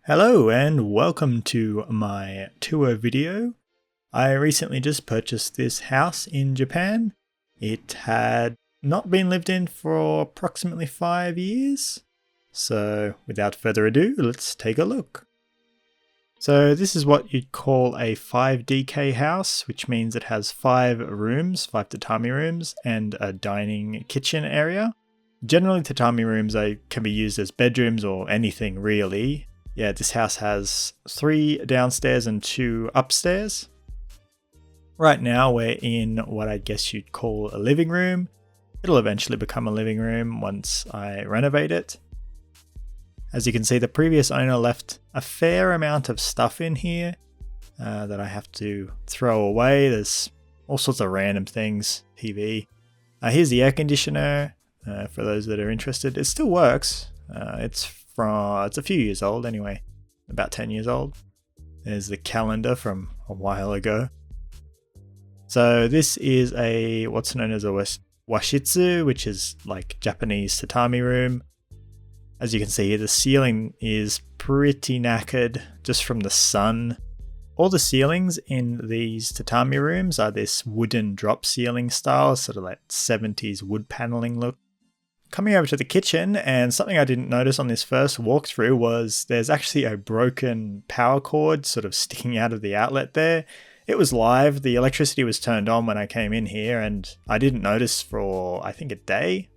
Hello and welcome to my tour video. I recently just purchased this house in Japan. It had not been lived in for approximately 5 years. So without further ado, let's take a look. So this is what you'd call a 5DK house, which means it has 5 rooms, 5 tatami rooms, and a dining kitchen area. Generally tatami rooms can be used as bedrooms or anything really. Yeah, this house has 3 downstairs and 2 upstairs. Right now we're in what I guess you'd call a living room. It'll eventually become a living room once I renovate it. As you can see, the previous owner left a fair amount of stuff in here that I have to throw away. There's all sorts of random things. TV. Here's the air conditioner for those that are interested. It still works. It's a few years old anyway, about 10 years old. There's the calendar from a while ago. So this is what's known as a washitsu, which is like Japanese tatami room. As you can see here, the ceiling is pretty knackered just from the sun. All the ceilings in these tatami rooms are this wooden drop ceiling style, sort of like 70s wood paneling look. Coming over to the kitchen, and something I didn't notice on this first walkthrough was there's actually a broken power cord sort of sticking out of the outlet there. It was live, the electricity was turned on when I came in here, and I didn't notice for I think a day.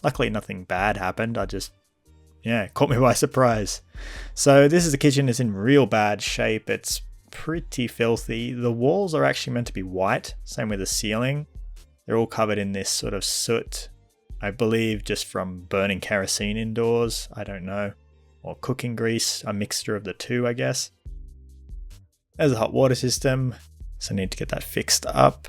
Luckily nothing bad happened, it caught me by surprise. So this is the kitchen. It's in real bad shape. It's pretty filthy. The walls are actually meant to be white, same with the ceiling. They're all covered in this sort of soot. I believe just from burning kerosene indoors, I don't know. Or cooking grease, a mixture of the two, I guess. There's a hot water system, so I need to get that fixed up.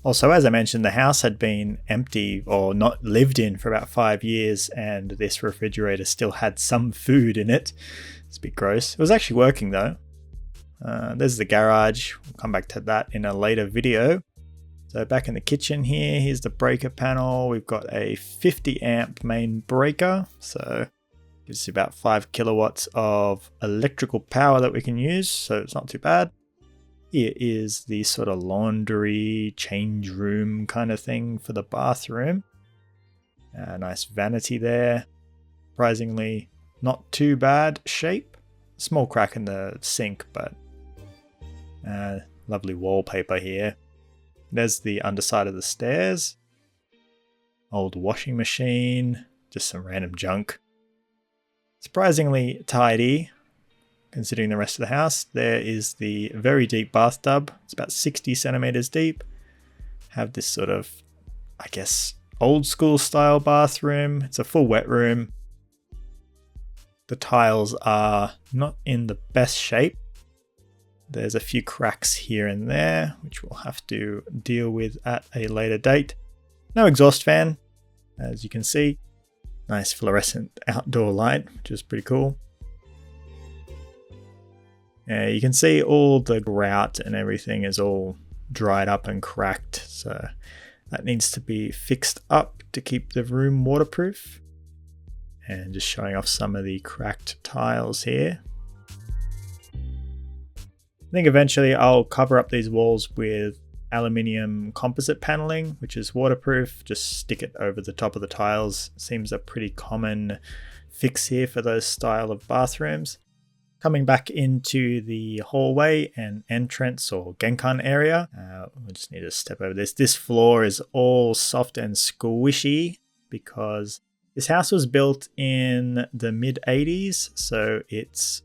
Also, as I mentioned, the house had been empty or not lived in for about 5 years, and this refrigerator still had some food in it. It's a bit gross. It was actually working though. There's the garage. We'll come back to that in a later video. So back in the kitchen here, here's the breaker panel. We've got a 50 amp main breaker, so gives us about 5 kilowatts of electrical power that we can use, so it's not too bad. Here is the sort of laundry change room kind of thing for the bathroom. A nice vanity there. Surprisingly not too bad shape. Small crack in the sink, but lovely wallpaper here. There's the underside of the stairs. Old washing machine. Just some random junk. Surprisingly tidy, considering the rest of the house. There is the very deep bathtub. It's about 60 centimeters deep. Have this sort of, I guess, old school style bathroom. It's a full wet room. The tiles are not in the best shape. There's a few cracks here and there, which we'll have to deal with at a later date. No exhaust fan, as you can see. Nice fluorescent outdoor light, which is pretty cool. You can see all the grout and everything is all dried up and cracked, so that needs to be fixed up to keep the room waterproof. And just showing off some of the cracked tiles here. I think eventually I'll cover up these walls with aluminium composite paneling, which is waterproof. Just stick it over the top of the tiles. Seems a pretty common fix here for those style of bathrooms. Coming back into the hallway and entrance or genkan area, we just need to step over this. This floor is all soft and squishy because this house was built in the mid 80s, so it's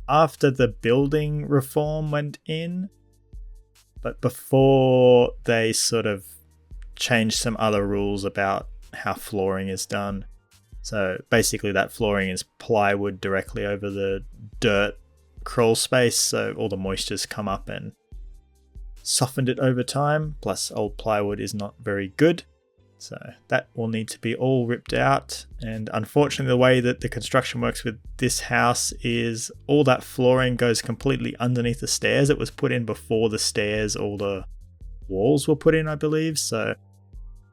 after the building reform went in, but before they sort of changed some other rules about how flooring is done. So basically that flooring is plywood directly over the dirt crawl space, so all the moisture's come up and softened it over time. Plus old plywood is not very good, so that will need to be all ripped out. And unfortunately the way that the construction works with this house is all that flooring goes completely underneath the stairs. It was put in before the stairs, all the walls were put in, I believe, so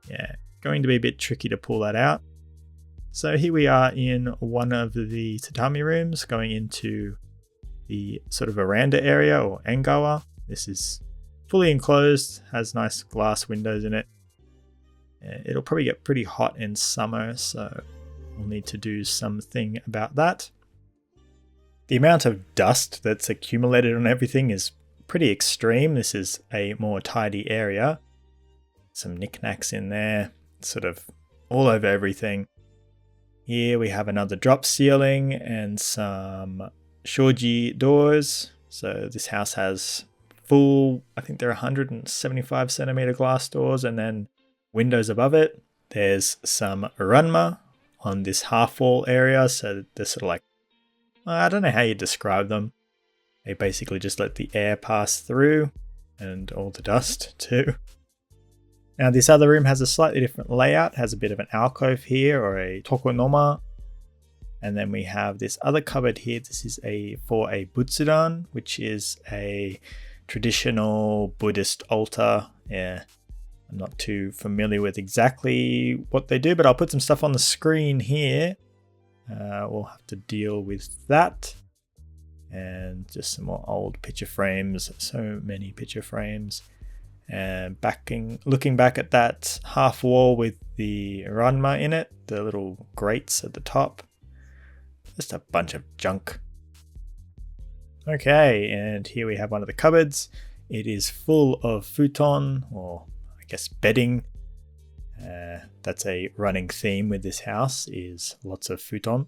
yeah, going to be a bit tricky to pull that out. So here we are in one of the tatami rooms going into the sort of veranda area or engawa. This is fully enclosed, has nice glass windows in it. It'll probably get pretty hot in summer, so we'll need to do something about that. The amount of dust that's accumulated on everything is pretty extreme. This is a more tidy area. Some knickknacks in there, sort of all over everything. Here we have another drop ceiling and some shoji doors. So this house has full, I think they're 175 centimeter glass doors and then windows above it. There's some ranma on this half wall area. So they're sort of like, I don't know how you describe them. They basically just let the air pass through and all the dust too. Now this other room has a slightly different layout, has a bit of an alcove here or a tokonoma. And then we have this other cupboard here. This is for a butsudan, which is a traditional Buddhist altar. Yeah, I'm not too familiar with exactly what they do, but I'll put some stuff on the screen here. We'll have to deal with that. And just some more old picture frames. So many picture frames. And looking back at that half wall with the ranma in it, the little grates at the top. Just a bunch of junk. Okay, and here we have one of the cupboards. It is full of futon, or I guess bedding. That's a running theme with this house, is lots of futon.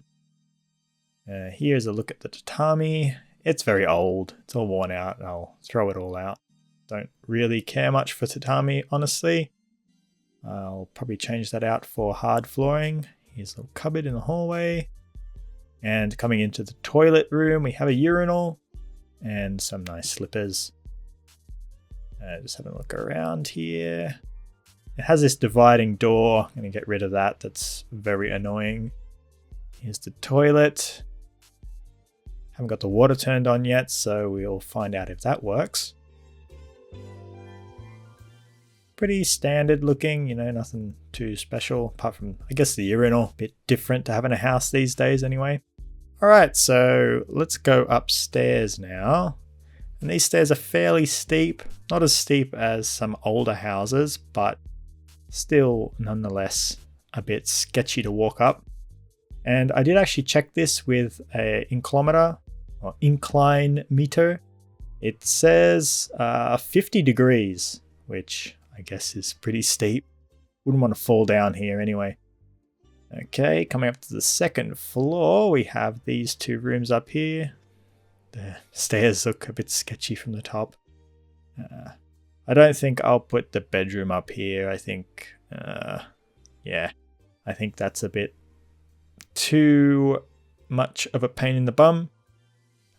Here's a look at the tatami. It's very old. It's all worn out. I'll throw it all out. Don't really care much for tatami, honestly. I'll probably change that out for hard flooring. Here's a little cupboard in the hallway. And coming into the toilet room, we have a urinal and some nice slippers. Just having a look around here. It has this dividing door. I'm going to get rid of that. That's very annoying. Here's the toilet. Haven't got the water turned on yet, so we'll find out if that works. Pretty standard looking, you know, nothing too special apart from, I guess, the urinal. A bit different to have in a house these days anyway. Alright, so let's go upstairs now. And these stairs are fairly steep. Not as steep as some older houses, but still nonetheless a bit sketchy to walk up. And I did actually check this with an inclinometer or incline meter. It says 50 degrees, which I guess is pretty steep. Wouldn't want to fall down here anyway. Okay, coming up to the second floor, we have these two rooms up here. The stairs look a bit sketchy from the top. I don't think I'll put the bedroom up here. I think, yeah, I think that's a bit too much of a pain in the bum.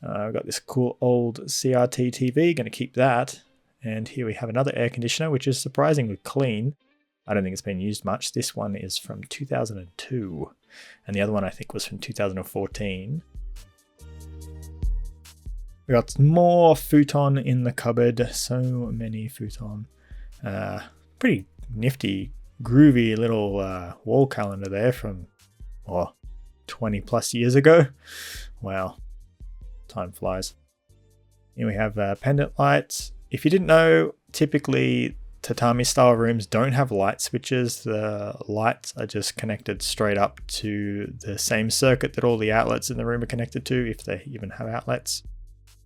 I've got this cool old CRT TV, going to keep that. And here we have another air conditioner, which is surprisingly clean. I don't think it's been used much. This one is from 2002, and the other one I think was from 2014. We got more futon in the cupboard. So many futon. Pretty nifty, groovy little wall calendar there from 20 plus years ago. Wow, time flies. Here we have pendant lights. If you didn't know, typically tatami style rooms don't have light switches. The lights are just connected straight up to the same circuit that all the outlets in the room are connected to, if they even have outlets.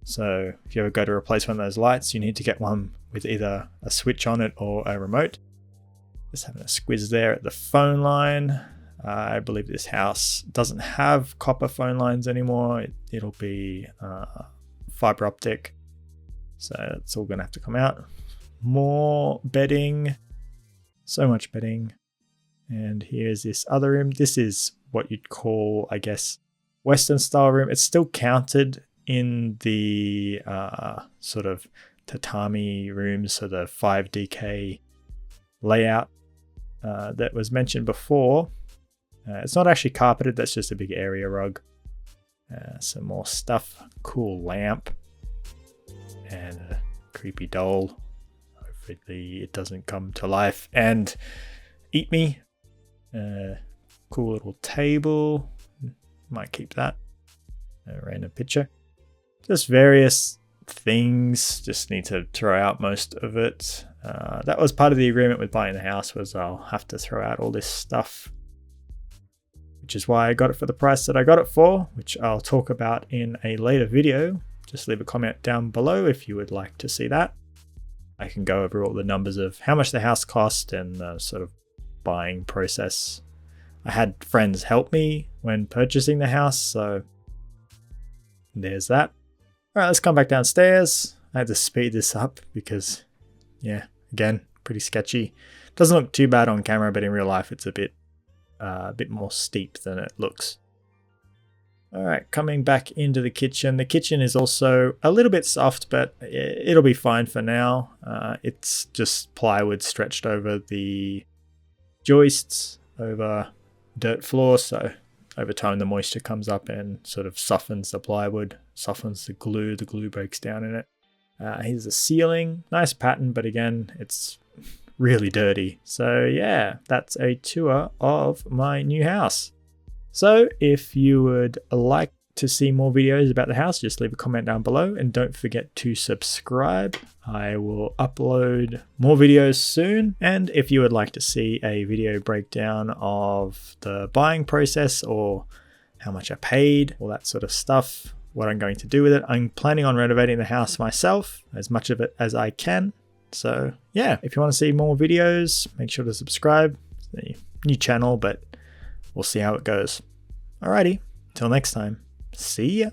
So if you ever go to replace one of those lights, you need to get one with either a switch on it or a remote. Just having a squiz there at the phone line. I believe this house doesn't have copper phone lines anymore. It'll be fiber optic. So it's all going to have to come out. More bedding. So much bedding. And here's this other room. This is what you'd call, I guess, Western style room. It's still counted in the sort of tatami rooms, so the 5DK layout that was mentioned before. It's not actually carpeted, that's just a big area rug. Some more stuff. Cool lamp. And a creepy doll. Hopefully it doesn't come to life and eat me. cool little table. Might keep that. A random picture. Just various things. Just need to throw out most of it. That was part of the agreement with buying the house, was I'll have to throw out all this stuff, which is why I got it for the price that I got it for, which I'll talk about in a later video. Just leave a comment down below if you would like to see that. I can go over all the numbers of how much the house cost and the sort of buying process. I had friends help me when purchasing the house, so there's that. All right, let's come back downstairs. I had to speed this up because, yeah, again, pretty sketchy. Doesn't look too bad on camera, but in real life it's a bit more steep than it looks. All right, coming back into the kitchen. The kitchen is also a little bit soft, but it'll be fine for now. It's just plywood stretched over the joists, over dirt floor, so over time the moisture comes up and sort of softens the plywood, softens the glue breaks down in it. Here's the ceiling, nice pattern, but again, it's really dirty. So yeah, that's a tour of my new house. So if you would like to see more videos about the house, just leave a comment down below and don't forget to subscribe. I will upload more videos soon. And if you would like to see a video breakdown of the buying process or how much I paid, all that sort of stuff, what I'm going to do with it, I'm planning on renovating the house myself, as much of it as I can. So yeah, if you want to see more videos, make sure to subscribe. It's a new channel, but we'll see how it goes. Alrighty, till next time, see ya.